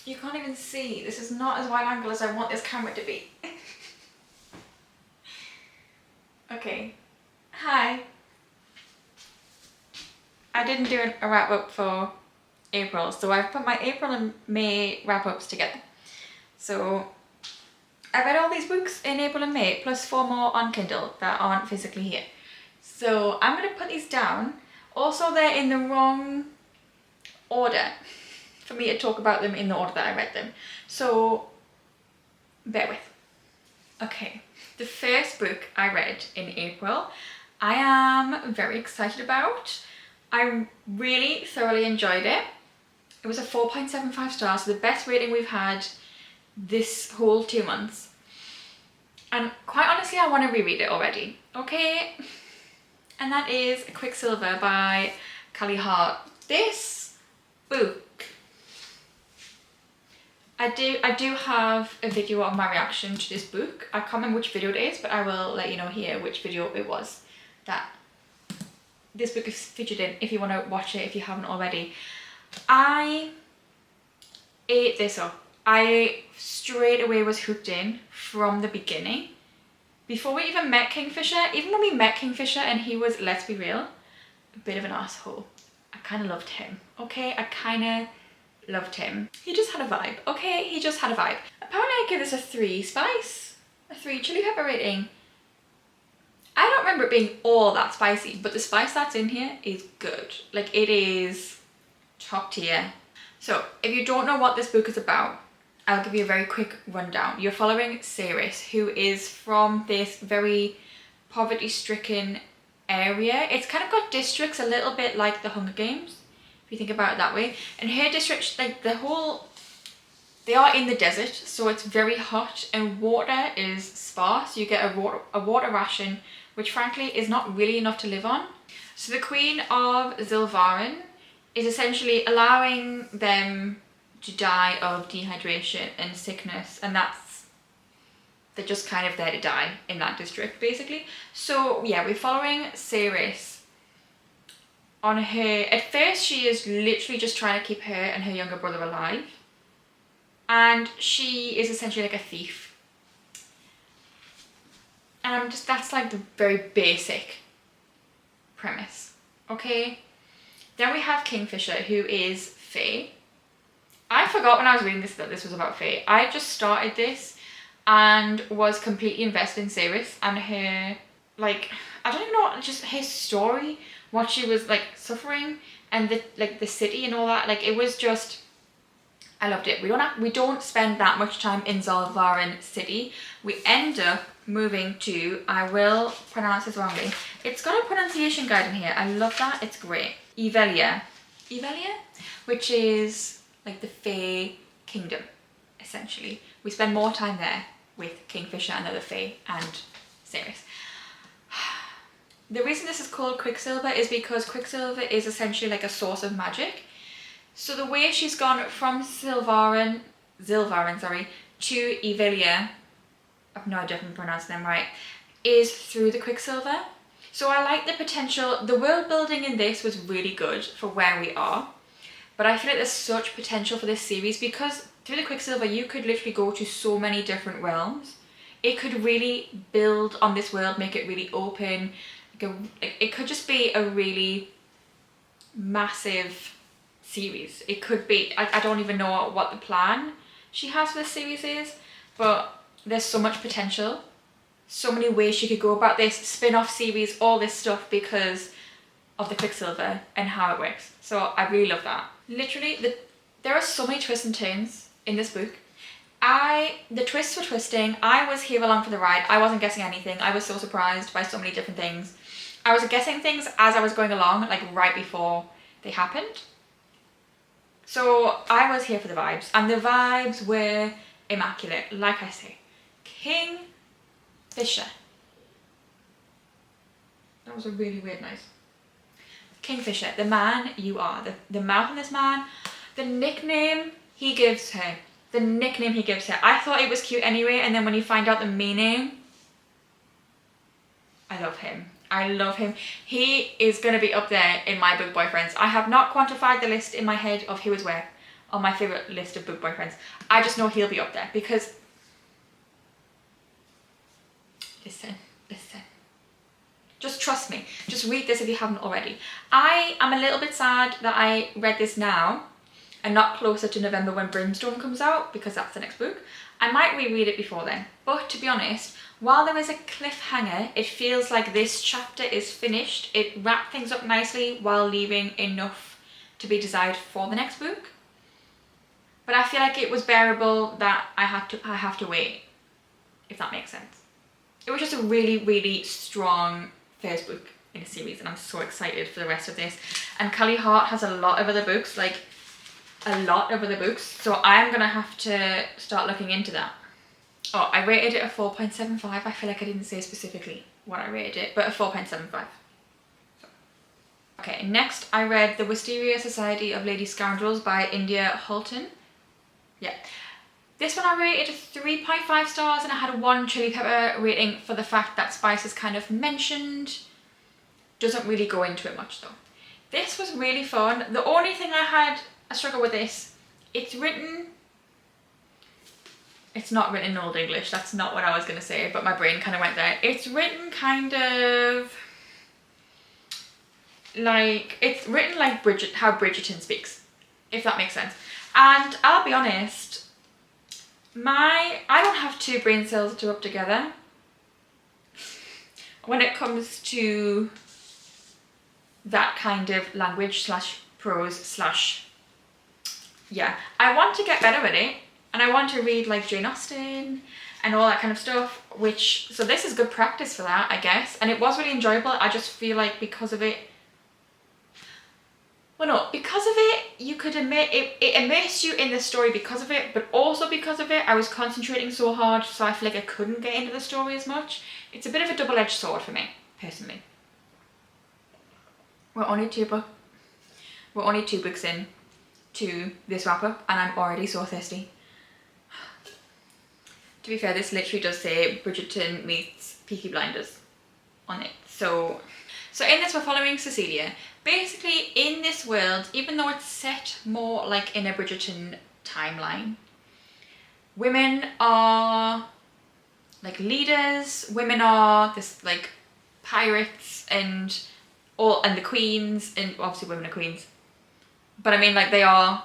You can't even see. This is not as wide angle as I want this camera to be. Okay. Hi. I didn't do a wrap up for April, so I've put my April and May wrap ups together. So I read all these books in April and May, plus 4 more on Kindle that aren't physically here. So I'm going to put these down. Also, they're in the wrong order for me to talk about them in the order that I read them. So bear with. Okay, the first book I read in April, I am very excited about. I really thoroughly enjoyed it. It was a 4.75 stars, so the best rating we've had this whole 2 months. And quite honestly, I want to reread it already. Okay, and that is Quicksilver by Callie Hart. This book, I do have a video of my reaction to this book. I can't remember which video it is, but I will let you know here which video it was that this book is featured in, if you want to watch it if you haven't already. I ate this up. I straight away was hooked in from the beginning. Before we even met Kingfisher, even when we met Kingfisher and he was, let's be real, a bit of an asshole, I kind of loved him, okay? I kind of loved him. He just had a vibe, okay? He just had a vibe. Apparently I give this a 3 spice, a 3 chili pepper rating. I don't remember it being all that spicy, but the spice that's in here is good. Like, it is top tier. So if you don't know what this book is about, I'll give you a very quick rundown. You're following Ceres, who is from this very poverty-stricken area. It's kind of got districts a little bit like the Hunger Games, if you think about it that way. And her district, like they are in the desert, so it's very hot and water is sparse. You get a water ration, which frankly is not really enough to live on. So the Queen of Zilvarin is essentially allowing them to die of dehydration and sickness, and they're just kind of there to die in that district basically. So yeah, we're following Ceres on her. At first she is literally just trying to keep her and her younger brother alive, and she is essentially like a thief. And that's like the very basic premise, okay? Then we have Kingfisher, who is Fae. I forgot when I was reading this that this was about Fae. I just started this and was completely invested in Ceres and her, like, I don't know, just her story, what she was like suffering, and the city and all that. Like, it was just, I loved it. We don't spend that much time in Zalvarin city. We end up moving to, I will pronounce this wrongly, it's got a pronunciation guide in here. I love that, it's great. Evelia, which is like the Fae kingdom, essentially. We spend more time there with Kingfisher and other Fae and Ceres. The reason this is called Quicksilver is because Quicksilver is essentially like a source of magic. So the way she's gone from Zilvarin, to Evelia, I've no idea if I'm pronouncing them right, is through the Quicksilver. So I like the potential. The world building in this was really good for where we are. But I feel like there's such potential for this series because through the Quicksilver you could literally go to so many different realms. It could really build on this world, make it really open. It could just be a really massive series. It could be, I don't even know what the plan she has for this series is, but there's so much potential. So many ways she could go about this, spin-off series, all this stuff because of the Quicksilver and how it works. So I really love that. Literally, there are so many twists and turns in this book. The twists were twisting. I was here along for the ride. I wasn't guessing anything. I was so surprised by so many different things. I was guessing things as I was going along, like right before they happened. So I was here for the vibes, and the vibes were immaculate. Like I say, Kingfisher. That was a really weird noise. Kingfisher, the man you are. The mouth on this man, the nickname he gives her. I thought it was cute anyway, and then when you find out the meaning, I love him. He is going to be up there in my book boyfriends. I have not quantified the list in my head of who is where. on my favourite list of book boyfriends. I just know he'll be up there because, listen, just trust me. Just read this if you haven't already. I am a little bit sad that I read this now and not closer to November when Brimstone comes out, because that's the next book. I might reread it before then. But to be honest, while there is a cliffhanger, it feels like this chapter is finished. It wrapped things up nicely while leaving enough to be desired for the next book. But I feel like it was bearable that I have to wait, if that makes sense. It was just a really, really strong first book in a series, and I'm so excited for the rest of this. And Kelly Hart has a lot of other books, like a lot of other books, so I'm gonna have to start looking into that. Oh, I rated it a 4.75. I feel like I didn't say specifically what I rated it, but a 4.75. Okay, next I read The Wisteria Society of Lady Scoundrels by India Halton. Yeah. This one I rated 3.5 stars, and I had a 1 chili pepper rating for the fact that spice is kind of mentioned. Doesn't really go into it much though. This was really fun. The only thing I struggle with this, it's not written in Old English, that's not what I was going to say, but my brain kind of went there. It's written kind of like, it's written like how Bridgerton speaks, if that makes sense. And I'll be honest, I don't have two brain cells to rub together when it comes to that kind of language / prose / yeah. I want to get better at it, and I want to read like Jane Austen and all that kind of stuff, so this is good practice for that, I guess. And it was really enjoyable. I just feel like because of it, you could it immersed you in the story because of it, but also because of it, I was concentrating so hard, so I feel like I couldn't get into the story as much. It's a bit of a double-edged sword for me, personally. We're only two books in to this wrap-up, and I'm already so thirsty. To be fair, this literally does say Bridgerton meets Peaky Blinders on it. So in this, we're following Cecilia. Basically, in this world, even though it's set more like in a Bridgerton timeline, women are like leaders, women are this like pirates and the queens, and obviously women are queens. But I mean, like, they are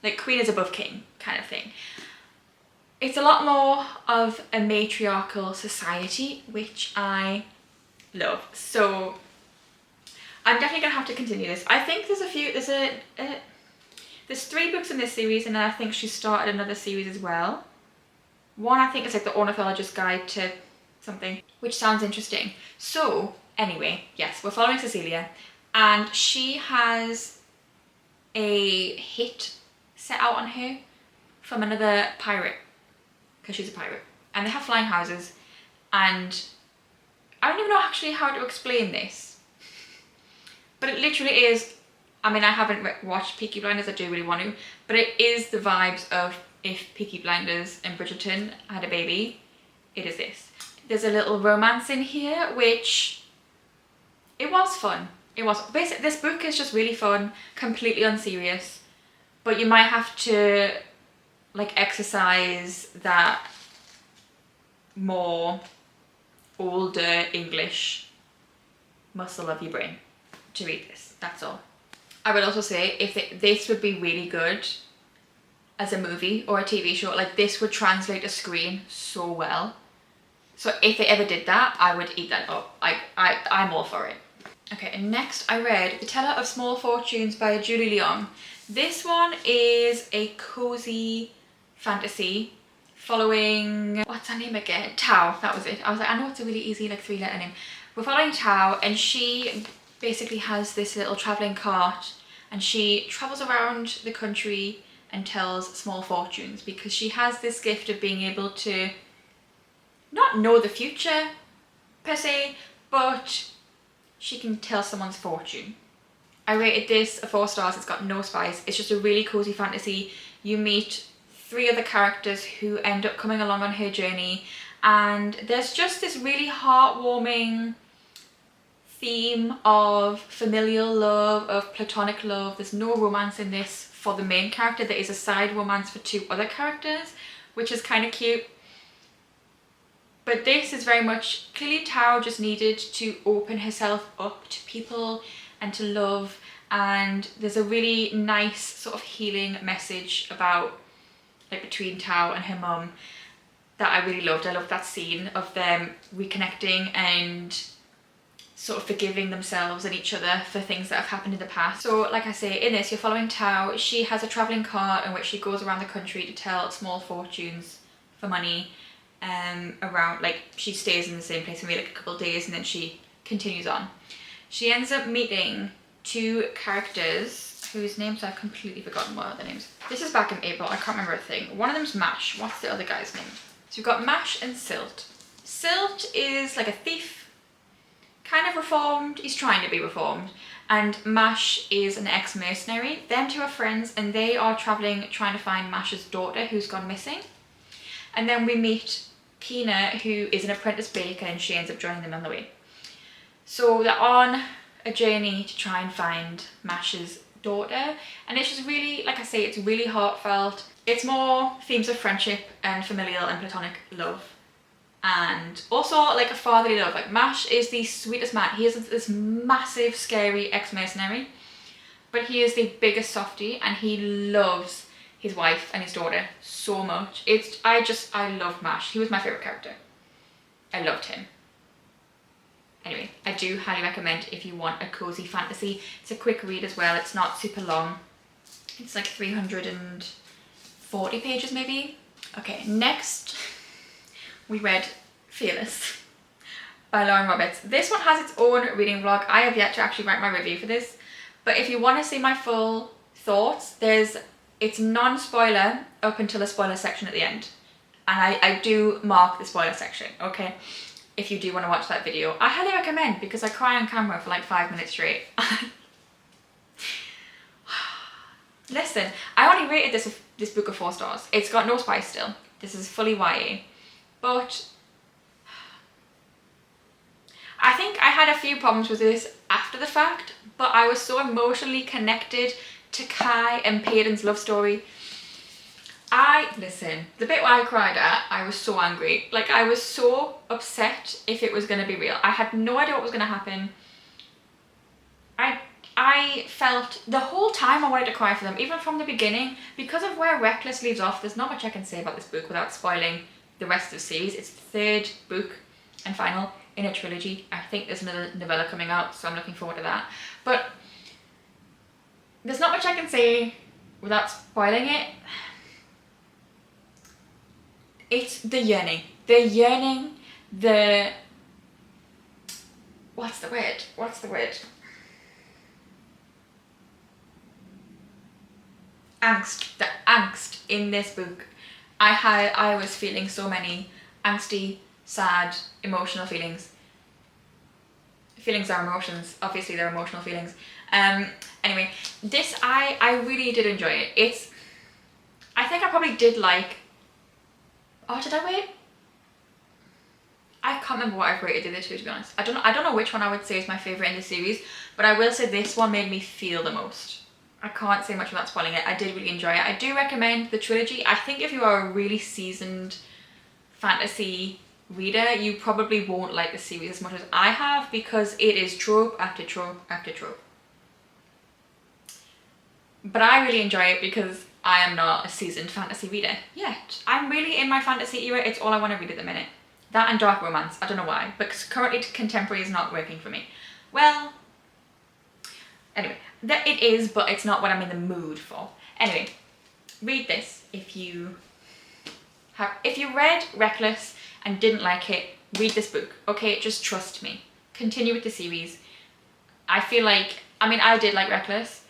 like queen is above king kind of thing. It's a lot more of a matriarchal society, which I love. So I'm definitely gonna have to continue this. I think there's 3 books in this series, and I think she started another series as well. One, I think, is like the Ornithologist's Guide to something, which sounds interesting. So anyway, yes, we're following Cecilia, and she has a hit set out on her from another pirate, because she's a pirate, and they have flying houses, and I don't even know actually how to explain this. But it literally is, I mean, I haven't watched Peaky Blinders, I do really want to, but it is the vibes of if Peaky Blinders and Bridgerton had a baby, it is this. There's a little romance in here, which, it was fun. It was, basically, this book is just really fun, completely unserious, but you might have to, like, exercise that more older English muscle of your brain to read this, that's all. I would also say this would be really good as a movie or a TV show. Like, this would translate to screen so well. So if they ever did that, I would eat that up. I'm all for it. Okay, and next I read The Teller of Small Fortunes by Julie Leong. This one is a cozy fantasy following, what's her name again? Tao, that was it. I was like, I know it's a really easy like 3-letter name. We're following Tao, and she basically has this little travelling cart, and she travels around the country and tells small fortunes, because she has this gift of being able to not know the future per se, but she can tell someone's fortune. I rated this a 4 stars. It's got no spice. It's just a really cozy fantasy. You meet 3 other characters who end up coming along on her journey, and there's just this really heartwarming theme of familial love, of platonic love. There's no romance in this for the main character. There is a side romance for two other characters, which is kind of cute. But this is very much, clearly Tao just needed to open herself up to people and to love, and there's a really nice sort of healing message about, like, between Tao and her mum that I really loved. I loved that scene of them reconnecting and sort of forgiving themselves and each other for things that have happened in the past. So like I say, in this you're following Tao. She has a travelling cart in which she goes around the country to tell small fortunes for money. Around, like, she stays in the same place for maybe like a couple of days and then she continues on. She ends up meeting two characters whose names I've completely forgotten. What are their names? This is back in April, I can't remember a thing. One of them's Mash. What's the other guy's name? So we've got Mash and Silt. Silt is like a thief, kind of reformed. He's trying to be reformed. And Mash is an ex-mercenary. Them two are friends and they are travelling trying to find Mash's daughter who's gone missing. And then we meet Kina, who is an apprentice baker, and she ends up joining them on the way. So they're on a journey to try and find Mash's daughter, and it's just really, like I say, it's really heartfelt. It's more themes of friendship and familial and platonic love, and also like a fatherly love. Like, Mash is the sweetest man. He is this massive, scary ex-mercenary, but he is the biggest softie, and he loves his wife and his daughter so much. I love Mash. He was my favourite character. I loved him. Anyway, I do highly recommend if you want a cozy fantasy. It's a quick read as well. It's not super long. It's like 340 pages maybe. Okay, next we read Fearless by Lauren Roberts. This one has its own reading vlog. I have yet to actually write my review for this, but if you want to see my full thoughts, it's non-spoiler up until the spoiler section at the end. And I do mark the spoiler section, okay? If you do want to watch that video. I highly recommend, because I cry on camera for like 5 minutes straight. Listen, I only rated this book of 4 stars. It's got no spice still. This is fully YA. But I think I had a few problems with this after the fact, but I was so emotionally connected to Kai and Peyton's love story. Listen, the bit where I cried at, I was so angry. Like, I was so upset if it was going to be real. I had no idea what was going to happen. I felt the whole time I wanted to cry for them, even from the beginning. Because of where Reckless leaves off, there's not much I can say about this book without spoiling the rest of the series. It's the 3rd book and final in a trilogy. I think there's another novella coming out, so I'm looking forward to that. But there's not much I can say without spoiling it. It's the yearning, what's the word? Angst, the angst in this book. I was feeling so many angsty, sad, emotional feelings. Feelings are emotions, obviously they're emotional feelings. Anyway, this, I really did enjoy it. I think I probably did like, oh, did I wait? I can't remember what I've rated the other two, to be honest. I don't know which one I would say is my favourite in the series, but I will say this one made me feel the most. I can't say much without spoiling it. I did really enjoy it. I do recommend the trilogy. I think if you are a really seasoned fantasy reader, you probably won't like the series as much as I have, because it is trope after trope after trope. But I really enjoy it because I am not a seasoned fantasy reader yet. I'm really in my fantasy era. It's all I want to read at the minute. That and dark romance. I don't know why, but currently contemporary is not working for me. Well, anyway, it is, but it's not what I'm in the mood for. Anyway, read this if you read Reckless and didn't like it, read this book, okay? Just trust me. Continue with the series. I feel like, I mean, I did like Reckless,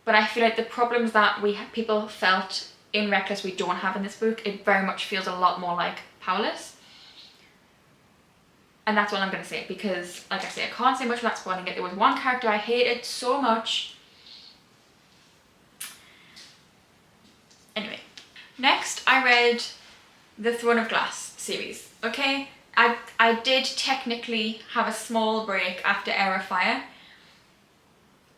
but I feel like the problems that people felt in Reckless we don't have in this book. It very much feels a lot more like Powerless. And that's all I'm going to say, because, like I say, I can't say much without spoiling it. There was one character I hated so much. Anyway, next I read the Throne of Glass series, okay? I did technically have a small break after Air of Fire,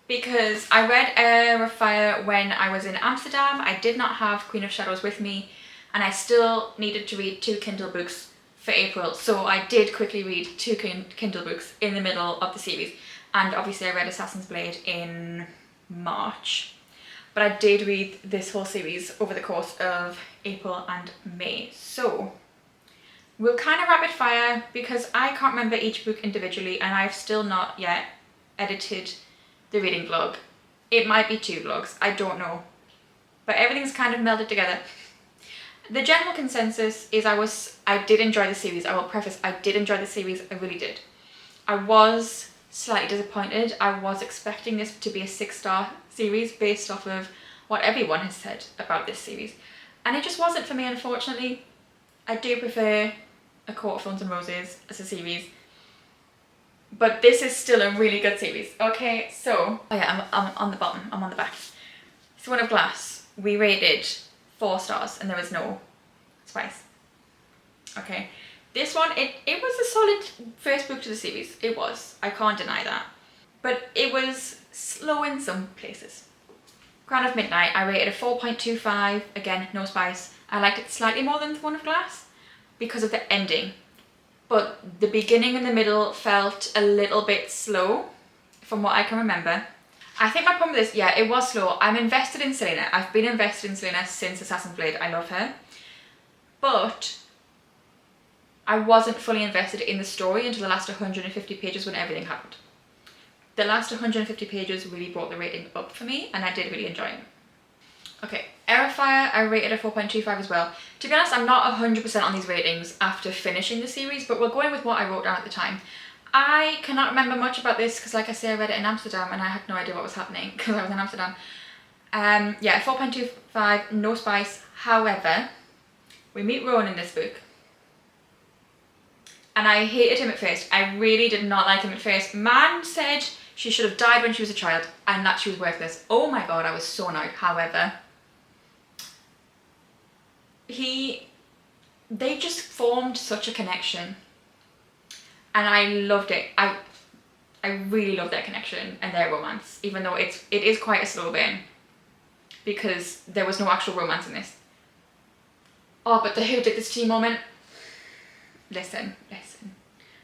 because I read Air of Fire when I was in Amsterdam. I did not have Queen of Shadows with me, and I still needed to read 2 Kindle books for April, so I did quickly read 2 Kindle books in the middle of the series. And obviously I read Assassin's Blade in March, but I did read this whole series over the course of April and May. So we'll kind of rapid fire, because I can't remember each book individually, and I've still not yet edited the reading vlog. It might be 2 vlogs, I don't know, but everything's kind of melded together. The general consensus is I did enjoy the series. I will preface, I did enjoy the series, I really did. I was slightly disappointed. I was expecting this to be a 6-star series based off of what everyone has said about this series, and it just wasn't for me, unfortunately. I do prefer A Court of Thorns and Roses as a series, but this is still a really good series. Okay, so, oh yeah, I'm on the bottom, I'm on the back. Throne of Glass, we rated 4 stars, and there was no spice. Okay, this one, it was a solid first book to the series. It was, I can't deny that, but it was slow in some places. Crown of Midnight, I rated a 4.25, again, no spice. I liked it slightly more than Throne of Glass because of the ending, but the beginning and the middle felt a little bit slow from what I can remember. I think my problem with this, yeah, it was slow. I'm invested in Selena. I've been invested in Selena since Assassin's Blade. I love her. But I wasn't fully invested in the story until the last 150 pages when everything happened. The last 150 pages really brought the rating up for me, and I did really enjoy it. Okay, Air of Fire, I rated a 4.25 as well. To be honest, I'm not 100% on these ratings after finishing the series, but we're going with what I wrote down at the time. I cannot remember much about this because, like I say, I read it in Amsterdam and I had no idea what was happening because I was in Amsterdam. Yeah, 4.25, no spice. However, we meet Rowan in this book, and I hated him at first. I really did not like him at first. Man said she should have died when she was a child and that she was worthless. Oh my god, I was so annoyed. However, they just formed such a connection, and I loved it. I really loved their connection and their romance, even though it is quite a slow burn because there was no actual romance in this. Oh, but the who did this to you moment. Listen.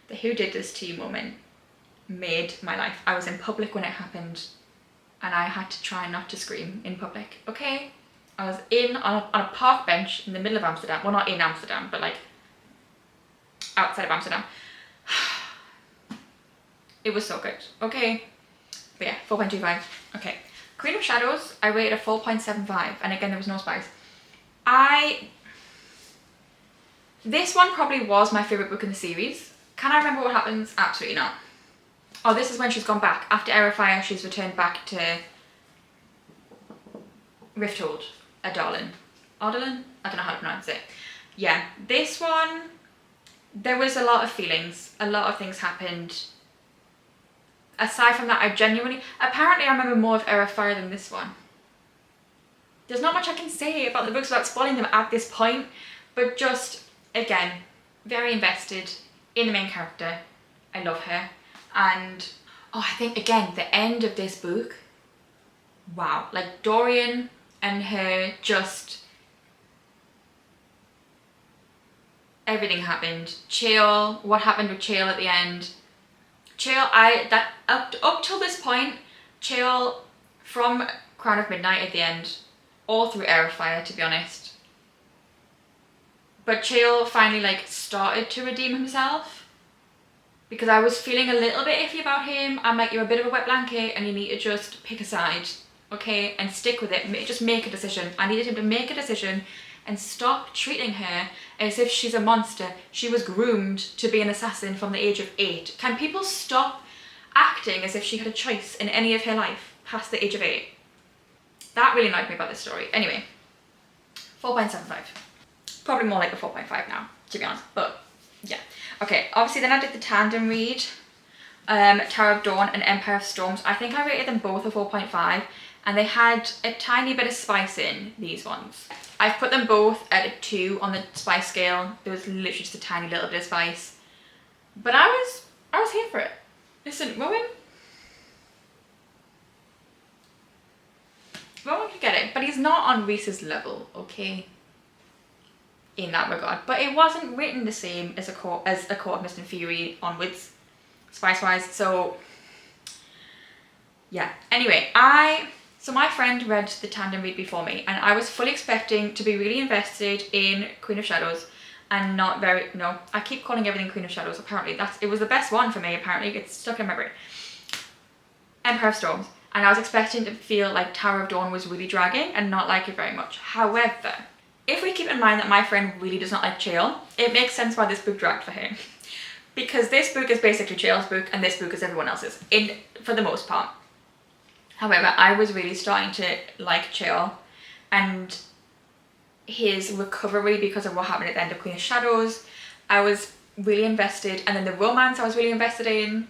The who did this to you moment made my life. I was in public when it happened and I had to try not to scream in public, okay? I was on a park bench in the middle of Amsterdam. Well, not in Amsterdam, but like outside of Amsterdam. It was so good, okay? But yeah, 4.25, okay. Queen of Shadows, I rated a 4.75, and again, there was no spice. This one probably was my favourite book in the series. Can I remember what happens? Absolutely not. Oh, this is when she's gone back. After Air of Fire, she's returned back to Rifthold, Adalin. Adalin? I don't know how to pronounce it. Yeah, this one, there was a lot of feelings. A lot of things happened. Aside from that, apparently I remember more of Air of Fire than this one. There's not much I can say about the books without spoiling them at this point, but just, again, very invested in the main character. I love her. And, oh, I think, again, the end of this book, wow. Like, Dorian and her just, everything happened. Chaol, what happened with Chaol at the end. Chaol, up till this point, Chaol, from Crown of Midnight at the end, all through Air of Fire, to be honest. But Chaol finally, like, started to redeem himself, because I was feeling a little bit iffy about him. I'm like, you're a bit of a wet blanket and you need to just pick a side, okay, and stick with it. Just make a decision. I needed him to make a decision and stop treating her as if she's a monster. She was groomed to be an assassin from the age of 8. Can people stop acting as if she had a choice in any of her life past the age of 8? That really annoyed me about this story. Anyway, 4.75. Probably more like a 4.5 now, to be honest, but yeah. Okay, obviously then I did the tandem read, Tower of Dawn and Empire of Storms. I think I rated them both a 4.5, and they had a tiny bit of spice in these ones. I've put them both at a 2 on the spice scale. There was literally just a tiny little bit of spice. But I was here for it. Listen, Rowan could get it, but he's not on Reese's level, okay? In that regard. But it wasn't written the same as a Court of Mist and Fury onwards, spice-wise. So yeah. Anyway, so my friend read the tandem read before me, and I was fully expecting to be really invested in Queen of Shadows, and not very. No, I keep calling everything Queen of Shadows. Apparently, it was the best one for me. Apparently, it's stuck in my brain. Empire of Storms, and I was expecting to feel like Tower of Dawn was really dragging and not like it very much. However, if we keep in mind that my friend really does not like Chael, it makes sense why this book dragged for him. Because this book is basically Chael's book, and this book is everyone else's, for the most part. However, I was really starting to like Chael and his recovery because of what happened at the end of Queen of Shadows. I was really invested, and then the romance I was really invested in.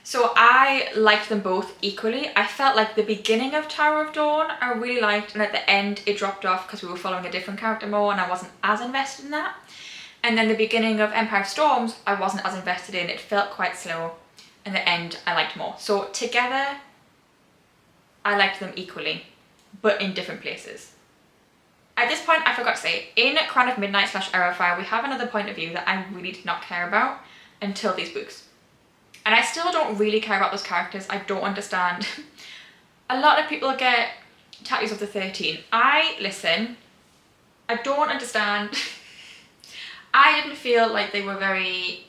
So I liked them both equally. I felt like the beginning of Tower of Dawn I really liked, and at the end it dropped off because we were following a different character more and I wasn't as invested in that. And then the beginning of Empire of Storms I wasn't as invested in. It felt quite slow, and the end I liked more. So together I liked them equally, but in different places. At this point, I forgot to say, in Crown of Midnight / Arrow of Fire, we have another point of view that I really did not care about until these books. And I still don't really care about those characters. I don't understand. A lot of people get tattoos of the 13. I don't understand. I didn't feel like they were very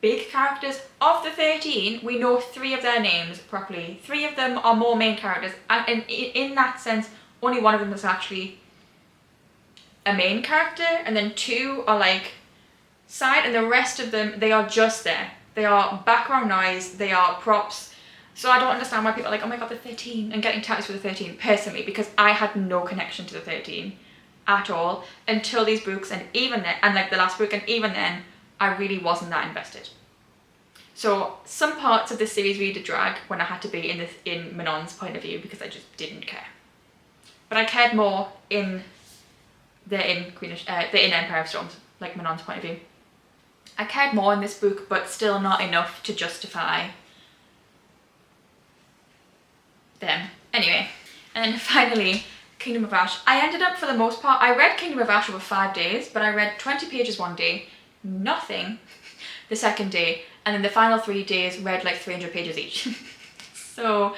big characters. Of the 13, we know 3 of their names properly. 3 of them are more main characters, and in that sense, only one of them is actually a main character, and then 2 are like side, and the rest of them, they are just there. They are background noise, they are props. So I don't understand why people are like, oh my god, the 13, and getting tattoos for the 13, personally, because I had no connection to the 13 at all until these books, and even then, and like the last book, and even then, I really wasn't that invested. So some parts of this series really did drag when I had to be in Manon's point of view, because I just didn't care. But I cared more in Empire of Storms, like Manon's point of view. I cared more in this book, but still not enough to justify them. Anyway, and then finally, Kingdom of Ash. I ended up, for the most part, I read Kingdom of Ash over 5 days, but I read 20 pages one day, nothing the second day, and then the final 3 days read like 300 pages each. So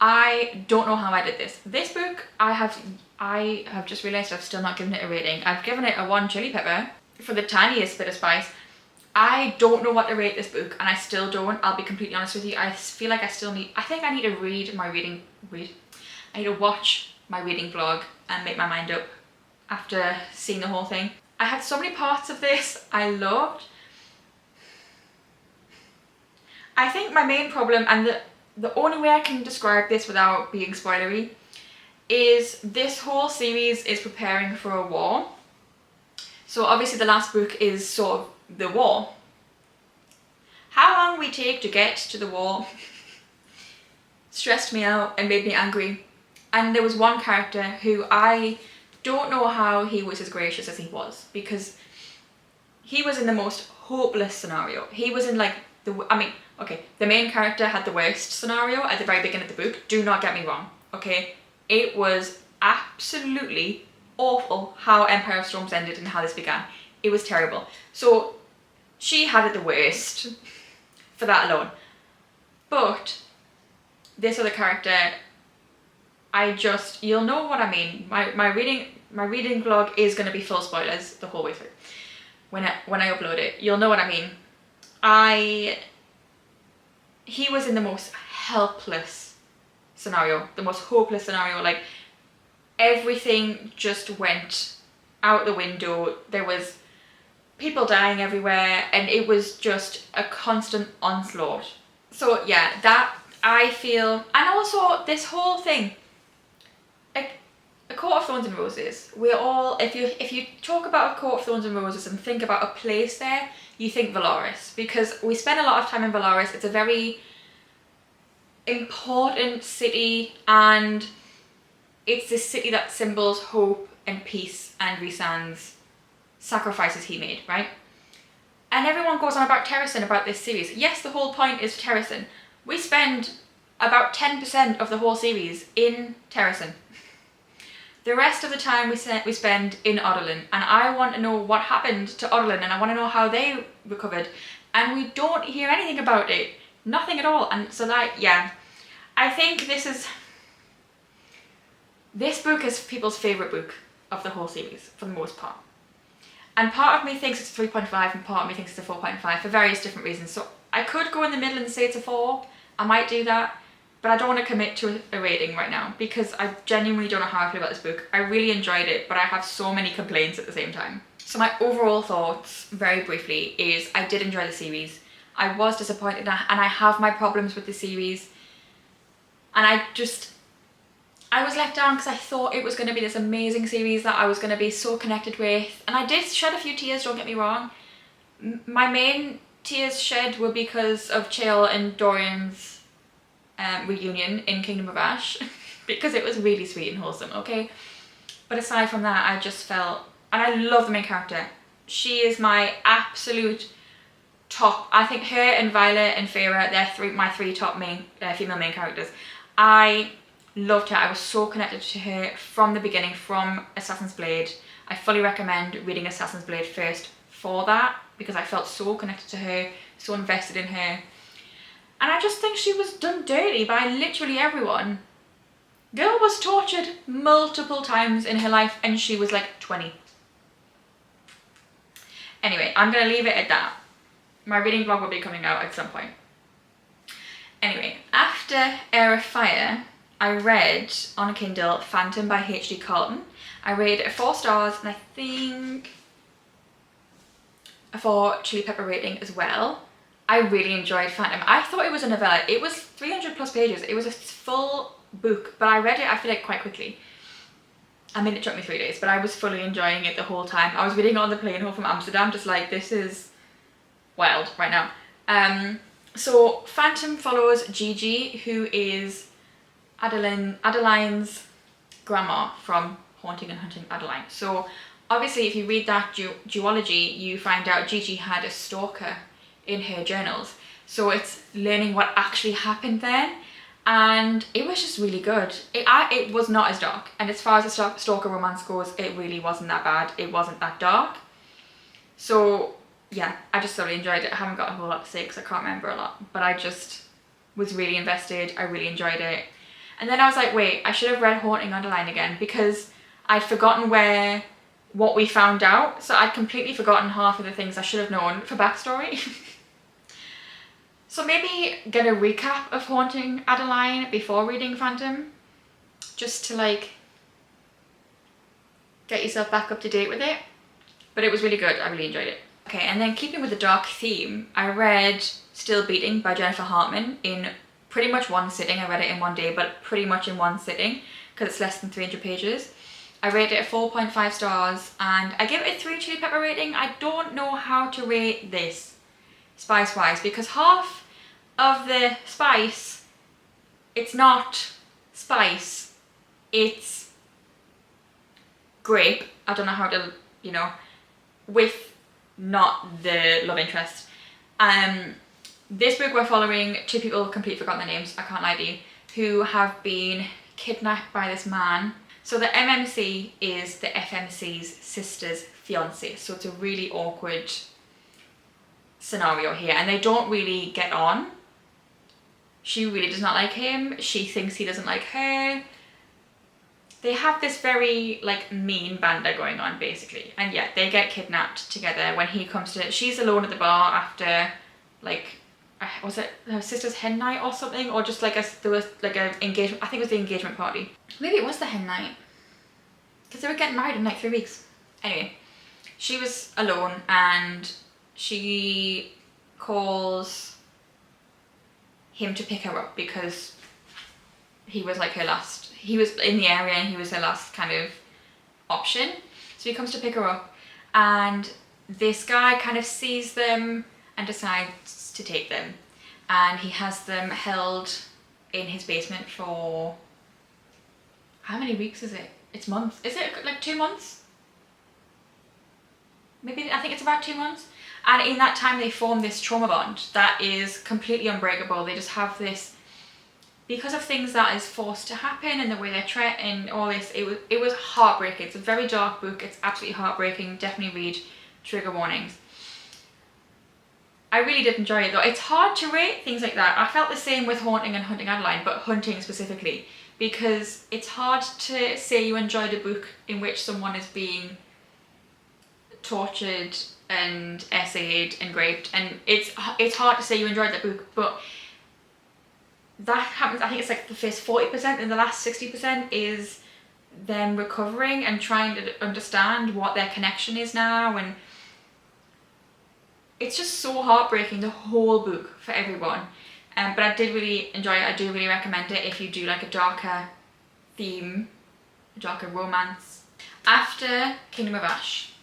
I don't know how I did this. This book, I have just realised I've still not given it a rating. I've given it a 1 chili pepper for the tiniest bit of spice. I don't know what to rate this book, and I still don't. I'll be completely honest with you. I feel like I think I need to I need to watch my reading vlog and make my mind up after seeing the whole thing. I had so many parts of this I loved. I think my main problem, and the only way I can describe this without being spoilery, is this whole series is preparing for a war. So obviously the last book is sort of the war. How long we take to get to the war stressed me out and made me angry. And there was one character who I don't know how he was as gracious as he was, because he was in the most hopeless scenario. He was in like the main character had the worst scenario at the very beginning of the book. Do not get me wrong, okay? It was absolutely awful how Empire of Storms ended and how this began. It was terrible. So she had it the worst for that alone. But this other character, you'll know what I mean. My reading vlog is going to be full spoilers the whole way through. When I upload it, you'll know what I mean. He was in the most helpless scenario, the most hopeless scenario. Like, everything just went out the window. There was people dying everywhere, and it was just a constant onslaught. So yeah, that I feel, and also this whole thing, a Court of Thorns and Roses, we're all, if you talk about a Court of Thorns and Roses and think about a place there, you think Velaris, because we spend a lot of time in Velaris. It's a very important city, and it's this city that symbols hope and peace and Rhysand's sacrifices he made, right? And everyone goes on about Terracin about this series. Yes, the whole point is Terracin. We spend about 10% of the whole series in Terracin. The rest of the time we spend in Odolin, and I want to know what happened to Odolin, and I want to know how they recovered, and we don't hear anything about it. Nothing at all. And so like, yeah, I think this book is people's favourite book of the whole series, for the most part. And part of me thinks it's 3.5 and part of me thinks it's a 4.5 for various different reasons. So I could go in the middle and say it's a 4. I might do that. But I don't want to commit to a rating right now because I genuinely don't know how I feel about this book. I really enjoyed it, but I have so many complaints at the same time. So my overall thoughts, very briefly, is I did enjoy the series. I was disappointed and I have my problems with the series. And I was let down because I thought it was going to be this amazing series that I was going to be so connected with. And I did shed a few tears, don't get me wrong. My main tears shed were because of Chael and Dorian's reunion in Kingdom of Ash because it was really sweet and wholesome, okay? But aside from that, I just felt, and I love the main character. She is my absolute top. I think her and Violet and Feyre, they're my three top female main characters. I loved her. I was so connected to her from the beginning, from Assassin's Blade. I fully recommend reading Assassin's Blade first for that because I felt so connected to her, so invested in her. And I just think she was done dirty by literally everyone. Girl was tortured multiple times in her life and she was like 20. Anyway, I'm going to leave it at that. My reading blog will be coming out at some point. Anyway, after Heir of Fire, I read on a Kindle Phantom by H.D. Carlton. I rated it 4 stars and I think a 4 chili pepper rating as well. I really enjoyed Phantom. I thought it was a novella. It was 300 plus pages. It was a full book, but I read it, I feel like, quite quickly. I mean, it took me 3 days, but I was fully enjoying it the whole time. I was reading it on the plane home from Amsterdam, just like, this is wild right now. So Phantom follows Gigi, who is Adeline's grandma from Haunting and Hunting Adeline. So obviously, if you read that duology, you find out Gigi had a stalker in her journals, so it's learning what actually happened then, and it was just really good. It was not as dark, and as far as the stalker romance goes, it really wasn't that bad. It wasn't that dark. So yeah, I just thoroughly enjoyed it. I haven't got a whole lot to say because I can't remember a lot, but I just was really invested. I really enjoyed it. And then I was like, wait, I should have read Haunting Adeline again because I'd forgotten what we found out, so I'd completely forgotten half of the things I should have known for backstory. So maybe get a recap of Haunting Adeline before reading Phantom, just to like get yourself back up to date with it. But it was really good, I really enjoyed it. Okay, and then keeping with the dark theme, I read Still Beating by Jennifer Hartman in pretty much one sitting. I read it in one day, but pretty much in one sitting because it's less than 300 pages. I rated it 4.5 stars and I give it a 3 chili pepper rating. I don't know how to rate this spice wise because half of the spice, it's not spice, it's grape. I don't know how to, with not the love interest. This book we're following 2 people, completely forgotten their names, I can't lie to you, who have been kidnapped by this man. So the MMC is the FMC's sister's fiance, so it's a really awkward scenario here, and they don't really get on. She really does not like him, she thinks he doesn't like her. They have this very like mean banter going on basically, and yeah, they get kidnapped together when he comes to, she's alone at the bar after like, was it her sister's hen night or something, or just like there was like an engagement, I think it was the engagement party. Maybe it was the hen night, because they were getting married in like 3 weeks. Anyway, she was alone and she calls him to pick her up because he was like her last, he was in the area and he was her last kind of option. So he comes to pick her up and this guy kind of sees them and decides to take them, and he has them held in his basement for, how many weeks is it? It's months. Is it like 2 months? maybe, I think it's about 2 months. And in that time they form this trauma bond that is completely unbreakable. They just have this, because of things that is forced to happen and the way they're treated and all this, it was heartbreaking. It's a very dark book. It's absolutely heartbreaking. Definitely read, trigger warnings. I really did enjoy it though. It's hard to rate things like that. I felt the same with Haunting and Hunting Adeline, but Hunting specifically, because it's hard to say you enjoyed a book in which someone is being tortured and essayed and raped, and it's hard to say you enjoyed that book, but that happens. I think it's like the first 40% and the last 60% is them recovering and trying to understand what their connection is now, and it's just so heartbreaking, the whole book, for everyone. But I did really enjoy it. I do really recommend it if you do like a darker theme, a darker romance. After Kingdom of Ash,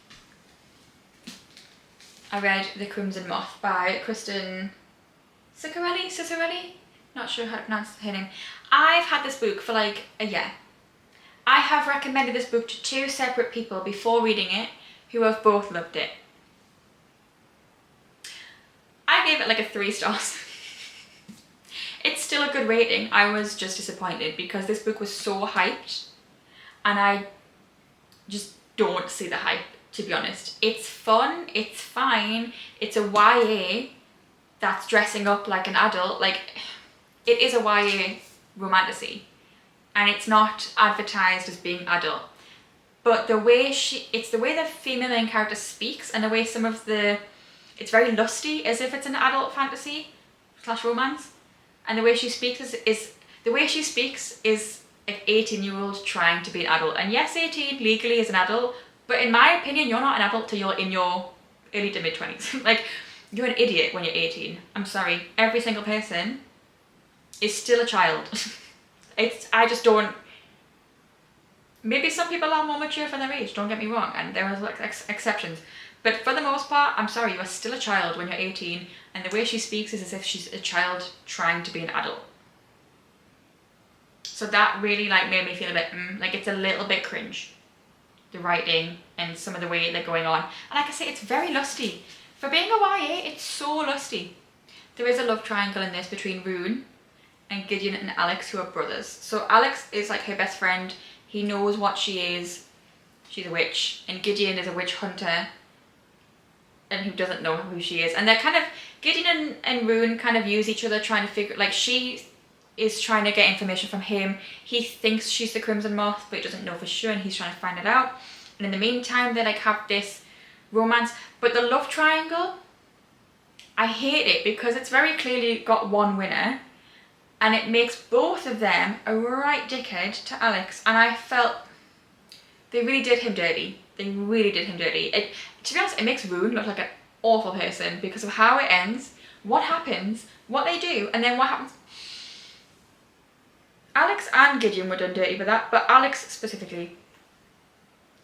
I read The Crimson Moth by Kristen Ciccarelli? Not sure how to pronounce her name. I've had this book for like a year. I have recommended this book to 2 separate people before reading it who have both loved it. I gave it like a 3 stars. It's still a good rating. I was just disappointed because this book was so hyped and I just don't see the hype, to be honest. It's fun, it's fine, it's a YA that's dressing up like an adult. Like, it is a YA romantasy and it's not advertised as being adult. But the way it's the way the female main character speaks and the way some of it's very lusty, as if it's an adult fantasy / romance. And the way she speaks is an 18-year-old trying to be an adult. And yes, 18 legally is an adult, but in my opinion, you're not an adult till you're in your early to mid-20s. Like, you're an idiot when you're 18. I'm sorry. Every single person is still a child. I just don't... Maybe some people are more mature for their age, don't get me wrong, and there are like exceptions. But for the most part, I'm sorry, you are still a child when you're 18, and the way she speaks is as if she's a child trying to be an adult. So that really like made me feel a bit, like it's a little bit cringe. The writing and some of the way they're going on. And like I say, it's very lusty. For being a YA, it's so lusty. There is a love triangle in this between Rune and Gideon and Alex, who are brothers. So Alex is like her best friend. He knows what she is. She's a witch. And Gideon is a witch hunter and who doesn't know who she is. And they're kind of, Gideon and Rune kind of use each other trying to figure, like she is trying to get information from him. He thinks she's the Crimson Moth, but he doesn't know for sure, and he's trying to find it out. And in the meantime, they like have this romance. But the love triangle, I hate it because it's very clearly got one winner, and it makes both of them a right dickhead to Alex. And I felt they really did him dirty. They really did him dirty. To be honest, it makes Rune look like an awful person because of how it ends, what happens, what they do, and then what happens. Alex and Gideon were done dirty by that, but Alex specifically,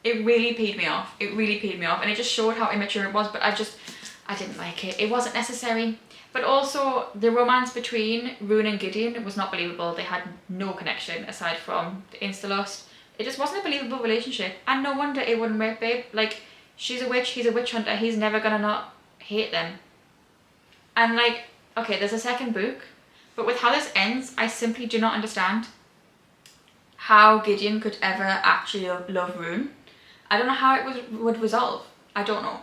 it really peed me off. It really peed me off, and it just showed how immature it was, but I didn't like it. It wasn't necessary. But also, the romance between Rune and Gideon was not believable. They had no connection aside from the insta-lust. It just wasn't a believable relationship, and no wonder it wouldn't work, babe. Like, she's a witch, he's a witch hunter, he's never gonna not hate them. And like, okay, there's a second book, but with how this ends, I simply do not understand how Gideon could ever actually love Rune. I don't know how it would resolve. I don't know.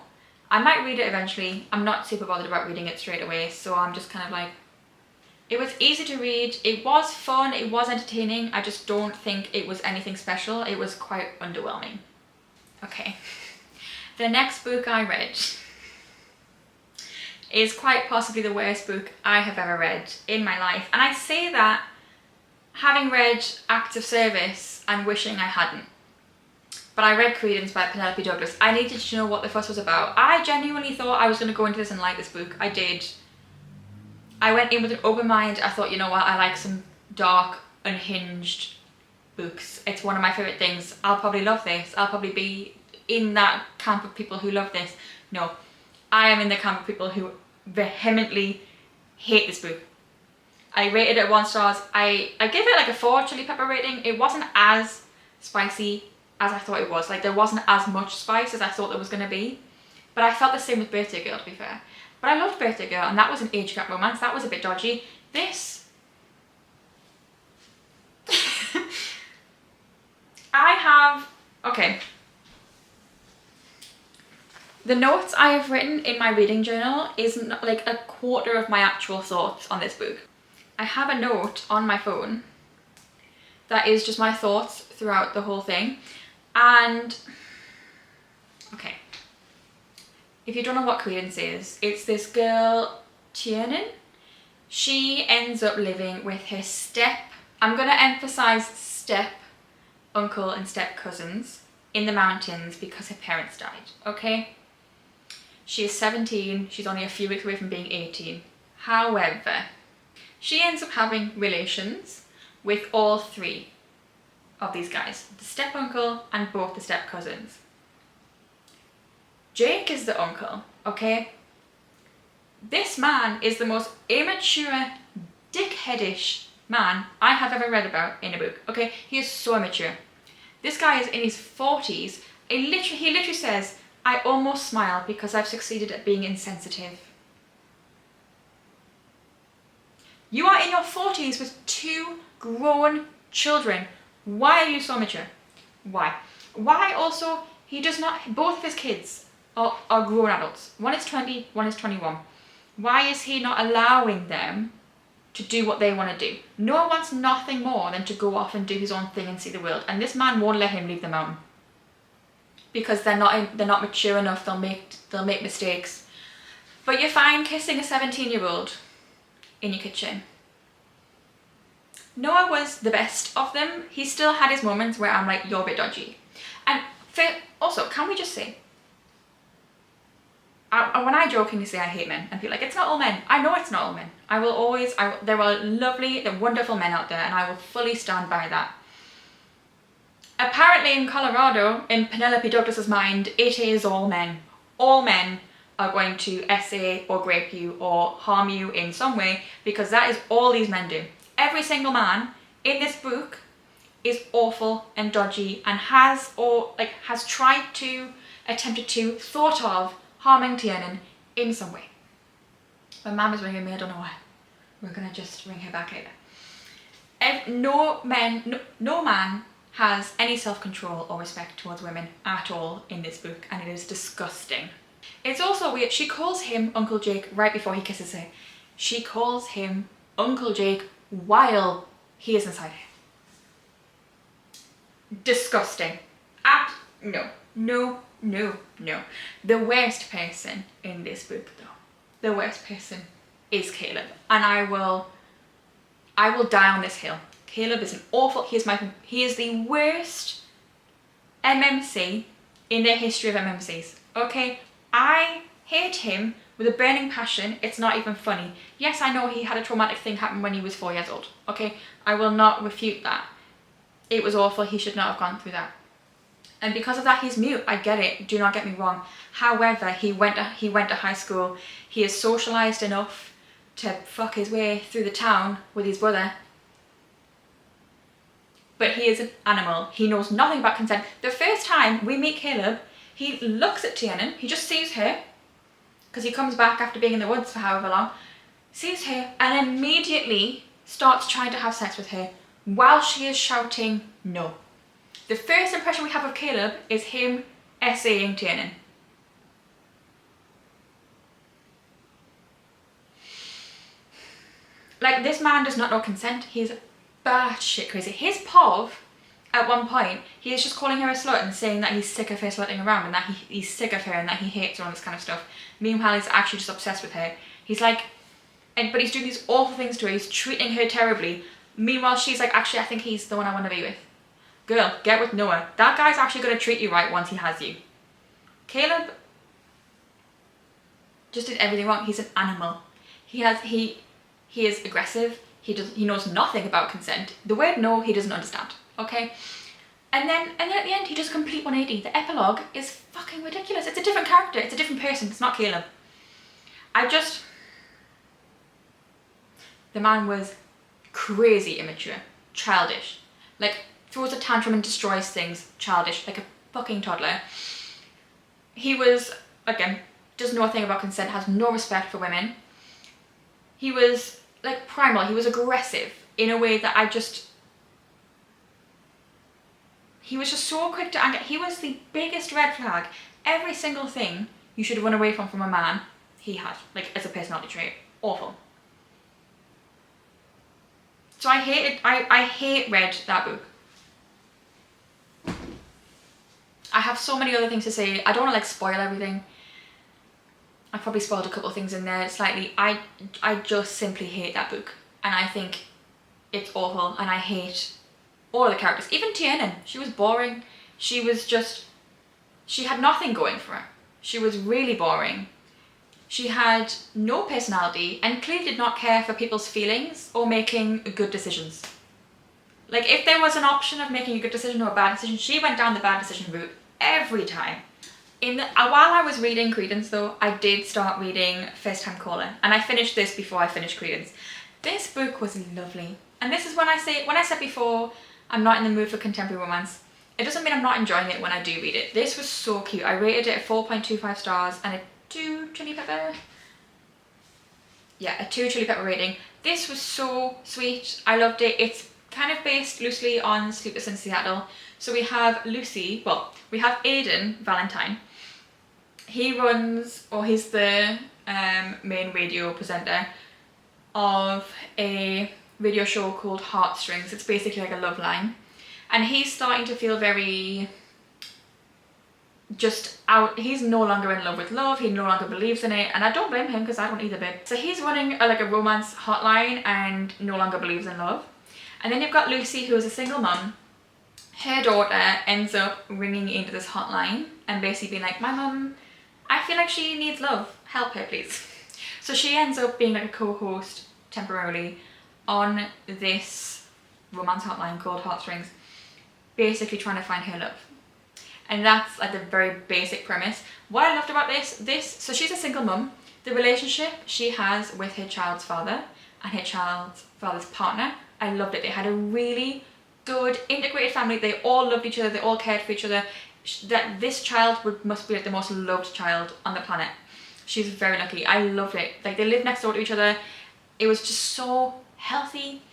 I might read it eventually. I'm not super bothered about reading it straight away, so I'm just kind of like... It was easy to read, it was fun, it was entertaining. I just don't think it was anything special. It was quite underwhelming. Okay. The next book I read is quite possibly the worst book I have ever read in my life. And I say that having read Acts of Service and wishing I hadn't. But I read Credence by Penelope Douglas. I needed to know what the fuss was about. I genuinely thought I was going to go into this and like this book. I did. I went in with an open mind. I thought, you know what, I like some dark, unhinged books. It's one of my favourite things. I'll probably love this. I'll probably be in that camp of people who love this. No, I am in the camp of people who vehemently hate this book. I rated it 1 star. I gave it like a 4 chili pepper rating. It wasn't as spicy as I thought it was. Like, there wasn't as much spice as I thought there was going to be. But I felt the same with Birthday Girl, to be fair. But I loved Birthday Girl, and that was an age gap romance. That was a bit dodgy. This... I have... Okay. The notes I have written in my reading journal is like a quarter of my actual thoughts on this book. I have a note on my phone that is just my thoughts throughout the whole thing. And, okay, if you don't know what Credence is, it's this girl, Tiernan. She ends up living with her I'm going to emphasise step uncle and step cousins in the mountains because her parents died, okay? She is 17, she's only a few weeks away from being 18. However, she ends up having relations with all three of these guys, the step uncle and both the step cousins. Jake is the uncle, okay? This man is the most immature, dickheadish man I have ever read about in a book, okay? He is so immature. This guy is in his 40s. He literally says, I almost smile because I've succeeded at being insensitive. You are in your 40s with 2 grown children. Why are you so immature? Why? Why also, he does not, both of his kids are grown adults. One is 20, one is 21. Why is he not allowing them to do what they want to do? Noah wants nothing more than to go off and do his own thing and see the world. And this man won't let him leave the mountain. Because they're not mature enough, they'll make mistakes. But you're fine kissing a 17-year-old in your kitchen. Noah was the best of them. He still had his moments where I'm like, you're a bit dodgy. And also, can we just say, when I jokingly say I hate men, and people are like, it's not all men. I know it's not all men. There are lovely, they're wonderful men out there, and I will fully stand by that. Apparently in Colorado, in Penelope Douglas's mind, it is all men. All men are going to essay or grape you or harm you in some way because that is all these men do. Every single man in this book is awful and dodgy and has attempted to, thought of harming Tiernan in some way. My mum is ringing me, I don't know why. We're gonna just ring her back later. No man has any self-control or respect towards women at all in this book, and it is disgusting. It's also weird, she calls him Uncle Jake right before he kisses her. She calls him Uncle Jake while he is inside her. Disgusting. No. The worst person in this book though, the worst person is Caleb, and I will die on this hill. Caleb is an awful, he is the worst MMC in the history of MMCs, okay? I hate him with a burning passion. It's not even funny. Yes, I know he had a traumatic thing happen when he was 4 years old, okay? I will not refute that. It was awful, he should not have gone through that. And because of that, he's mute, I get it, do not get me wrong. However, he went to high school, he is socialised enough to fuck his way through the town with his brother. But he is an animal. He knows nothing about consent. The first time we meet Caleb, he looks at Tiernan, he just sees her, because he comes back after being in the woods for however long, sees her and immediately starts trying to have sex with her while she is shouting no. The first impression we have of Caleb is him essaying Tiernan. Like, this man does not know consent. He's batshit crazy. His POV, at one point, he is just calling her a slut and saying that he's sick of her slutting around and that he's sick of her and that he hates her and all this kind of stuff. Meanwhile, he's actually just obsessed with her. He's like, but he's doing these awful things to her. He's treating her terribly. Meanwhile, she's like, actually, I think he's the one I want to be with. Girl, get with Noah. That guy's actually going to treat you right once he has you. Caleb just did everything wrong. He's an animal. He is aggressive. He knows nothing about consent. The word no, he doesn't understand. Okay? And then at the end, he does a complete 180. The epilogue is fucking ridiculous. It's a different character. It's a different person. It's not Caleb. The man was crazy immature. Childish. Like, throws a tantrum and destroys things. Childish. Like a fucking toddler. He was again, does know a thing about consent, has no respect for women. He was like primal, he was aggressive in a way that he was just so quick to anger. He was the biggest red flag. Every single thing you should run away from a man, he had, like, as a personality trait. Awful. So I read that book. I have so many other things to say. I don't want to like spoil everything. I probably spoiled a couple of things in there slightly. I just simply hate that book. And I think it's awful, and I hate all of the characters. Even Tianan, she was boring. She had nothing going for her. She was really boring. She had no personality and clearly did not care for people's feelings or making good decisions. Like, if there was an option of making a good decision or a bad decision, she went down the bad decision route every time. While I was reading Credence though, I did start reading First Time Caller, and I finished this before I finished Credence. This book was lovely. And this is when I said before, I'm not in the mood for contemporary romance. It doesn't mean I'm not enjoying it when I do read it. This was so cute. I rated it at 4.25 stars and a 2 chili pepper. Yeah, a 2 chili pepper rating. This was so sweet. I loved it. It's kind of based loosely on Sleepless in Seattle. So we have we have Aidan Valentine. He's the main radio presenter of a radio show called Heartstrings. It's basically like a love line. And he's starting to feel very just out. He's no longer in love with love. He no longer believes in it. And I don't blame him, because I don't either bit. So he's running a romance hotline and no longer believes in love. And then you've got Lucy, who is a single mum. Her daughter ends up ringing into this hotline and basically being like, my mum, I feel like she needs love. Help her, please. So she ends up being like a co-host temporarily on this romance hotline called Heartstrings, basically trying to find her love. And that's like the very basic premise. What I loved about so she's a single mum. The relationship she has with her child's father and her child's father's partner, I loved it. They had a really good integrated family. They all loved each other. They all cared for each other. That this child must be like the most loved child on the planet. She's very lucky. I loved it. Like, they lived next door to each other. It was just so healthy,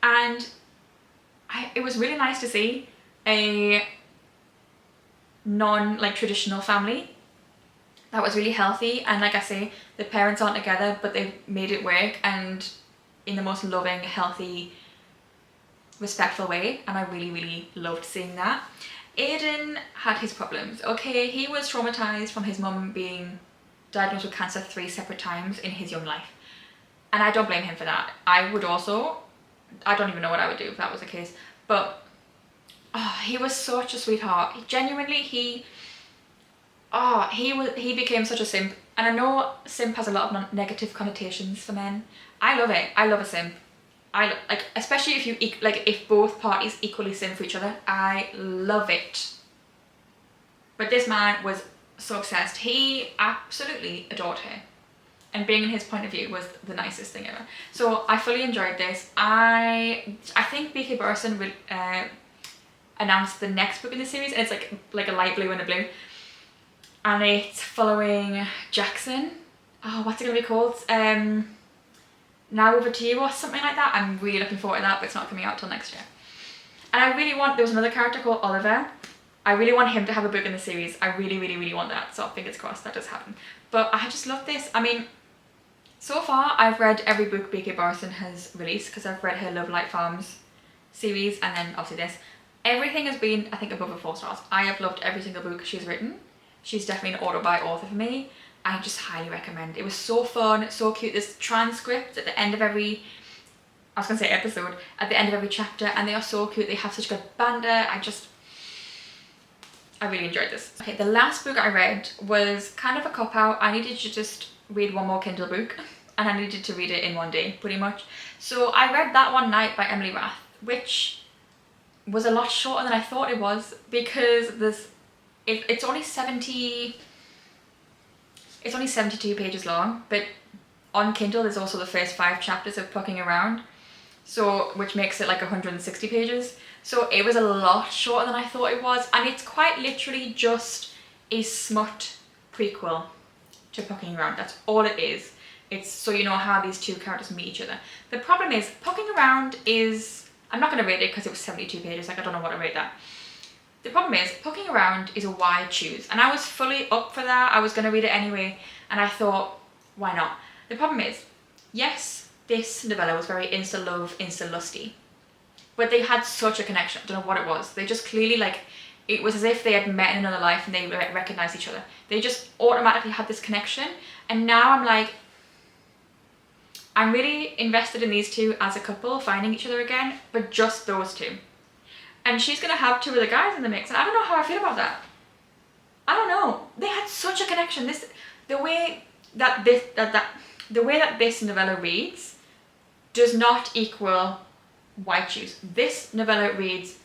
and it was really nice to see a non-traditional family that was really healthy. And like I say, the parents aren't together, but they've made it work, and in the most loving, healthy, respectful way. And I really, really loved seeing that. Aidan had his problems. Okay, he was traumatized from his mum being diagnosed with cancer 3 separate times in his young life. And I don't blame him for that. I would also, I don't even know what I would do if that was the case. But he was such a sweetheart. He became such a simp. And I know simp has a lot of negative connotations for men. I love it. I love a simp. Especially if both parties equally simp for each other. I love it. But this man was so obsessed. He absolutely adored her. And being in his point of view was the nicest thing ever. So I fully enjoyed this. I think B.K. Burson will announce the next book in the series, and it's like a light blue and a blue. And it's following Jackson. Oh, what's it gonna be called? Now Over to You or something like that. I'm really looking forward to that, but it's not coming out till next year. And I really want, there was another character called Oliver. I really want him to have a book in the series. I really, really, really want that. So fingers crossed that does happen. But I just love this. I mean, so far I've read every book B.K. Barson has released, because I've read her Love Light Farms series and then obviously this. Everything has been, I think, above a 4 stars. I have loved every single book she's written. She's definitely an author for me. I just highly recommend. It was so fun, so cute. There's transcripts at the end of every, I was going to say episode, at the end of every chapter, and they are so cute. They have such good banter. I really enjoyed this. Okay, the last book I read was kind of a cop-out. I needed to just read one more Kindle book, and I needed to read it in one day, pretty much. So I read That One Night by Emily Rath, which was a lot shorter than I thought it was, because it's only 72 pages long, but on Kindle there's also the first 5 chapters of Plucking Around, so which makes it like 160 pages. So it was a lot shorter than I thought it was, and it's quite literally just a smut prequel. to Poking Around. That's all it is. It's so you know how these two characters meet each other. The problem is, Poking Around is, I'm not going to rate it because it was 72 pages, like I don't know what to rate that. The problem is, Poking Around is a why choose, and I was fully up for that. I was going to read it anyway, and I thought, why not? The problem is, yes, this novella was very insta-love, insta-lusty, but they had such a connection. I don't know what it was. They just clearly, like, it was as if they had met in another life and they recognised each other. They just automatically had this connection, and now I'm like, I'm really invested in these two as a couple, finding each other again, but just those two. And she's going to have two other guys in the mix, and I don't know how I feel about that. I don't know. They had such a connection. The way that this novella reads does not equal White Shoes. This novella reads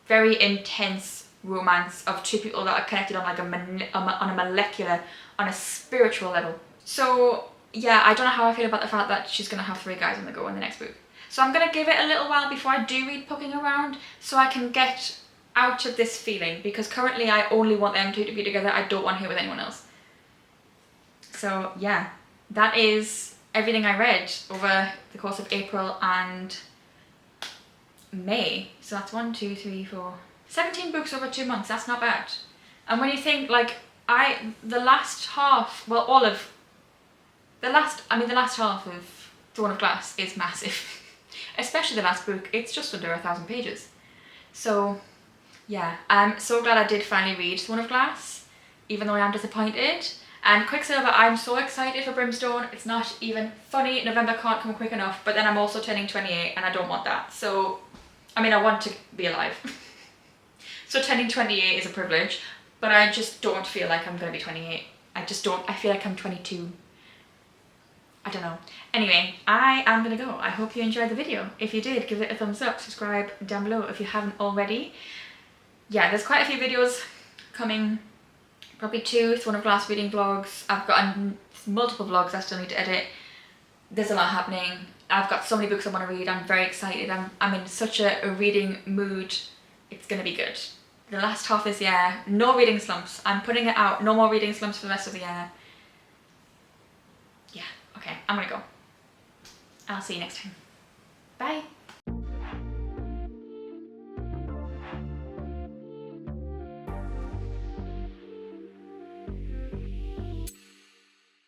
very intense romance of two people that are connected on like on a molecular, on a spiritual level. So yeah, I don't know how I feel about the fact that she's going to have 3 guys on the go in the next book. So I'm going to give it a little while before I do read Poking Around, so I can get out of this feeling, because currently I only want them two to be together. I don't want her with anyone else. So yeah, that is everything I read over the course of April and May. So that's 1, 2, 3, 4, 17 books over 2 months. That's not bad. And when you think, like, the last half of Throne of Glass is massive. Especially the last book. It's just under 1,000 pages. So yeah, I'm so glad I did finally read Throne of Glass, even though I am disappointed. And Quicksilver, I'm so excited for Brimstone. It's not even funny. November can't come quick enough, but then I'm also turning 28 and I don't want that. So, I mean, I want to be alive. So turning 28 is a privilege, but I just don't feel like I'm going to be 28. I just don't. I feel like I'm 22. I don't know. Anyway, I am going to go. I hope you enjoyed the video. If you did, give it a thumbs up, subscribe down below if you haven't already. Yeah, there's quite a few videos coming. Probably 2 Throne of Glass reading vlogs. I've got multiple vlogs I still need to edit. There's a lot happening. I've got so many books I want to read. I'm very excited. I'm in such a reading mood. It's going to be good. The last half this year, no reading slumps. I'm putting it out. No more reading slumps for the rest of the year. Yeah, okay, I'm gonna go. I'll see you next time.